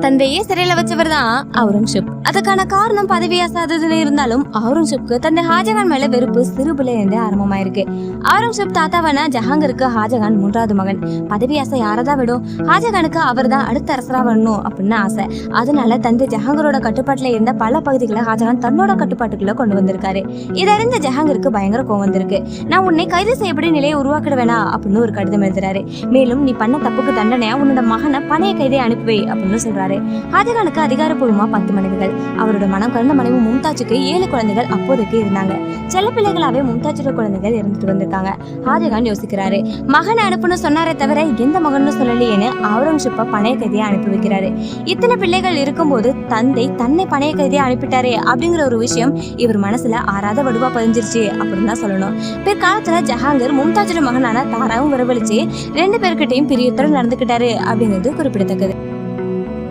தந்தையே சிறையில வச்சவர் தான் அவுரங்கசீப். அதுக்கான காரணம் பதவி அசாததுல இருந்தாலும் அவுரங்கசீப்க்கு தந்தை ஷாஜகான் மேல வெறுப்பு சிறுபிள்ளை இருந்து ஆரம்பமாயிருக்கு. அவுரங்கசீப் தாத்தாவான ஜஹாங்கருக்கு ஷாஜகான் 3வது மகன். பதவி ஆசை யாரதான் விடும், ஷாஜகானுக்கு அவர் தான் அடுத்த அரசரா வரணும் அப்படின்னு ஆசை. அதனால தந்தை ஜஹாங்கரோட கட்டுப்பாட்டுல இருந்த பல பகுதிகளை ஷாஜகான் தன்னோட கட்டுப்பாட்டுக்குள்ள கொண்டு வந்திருக்காரு. இதறிந்த ஜஹாங்கருக்கு பயங்கர கோவம் வந்திருக்கு. நான் உன்னை கைது செய்யப்படி நிலையை உருவாக்கிட வேணா அப்படின்னு ஒரு கடிதம் எழுதுறாரு. மேலும் நீ பண்ண தப்புக்கு தண்டனையா உன்னோட மகனை பணைய கைதை அனுப்புவே அப்படின்னு சொல்றாரு. ஷாஜகானுக்கு அதிகாரப்பூர்வமா 10 மனைவிகள். அவரோட மனம் கலந்த மனைவி மும்தாஜுக்கு 7 குழந்தைகள் அப்போதைக்கு இருந்தாங்க. செல்ல பிள்ளைகளாவே மும்தாஜோட குழந்தைகள் இருந்துட்டு வந்திருக்காங்க. ஷாஜகான் யோசிக்கிறாரு, மகனை அனுப்புன்னு சொன்னாரே தவிர எந்த மகன்னு சொல்லலையேன்னு அவுரங்கசீப்பை பணைய கைதியா அனுப்பி வைக்கிறாரு. இத்தனை பிள்ளைகள் இருக்கும்போது தந்தை தன்னை பணைய கைதியா அனுப்பிட்டாரே அப்படிங்கிற ஒரு விஷயம் இவர் மனசுல ஆறாத வடுவா பதிஞ்சிருச்சு அப்படின்னு தான் சொல்லணும். பிற்காலத்துல ஜஹாங்கீர் மும்தாஜோட மகனான தாராவும் வரவழைச்சு 2 பேர்கிட்டையும் பிரியத்துடன் நடந்துக்கிட்டாரு அப்படிங்கிறது குறிப்பிடத்தக்கது.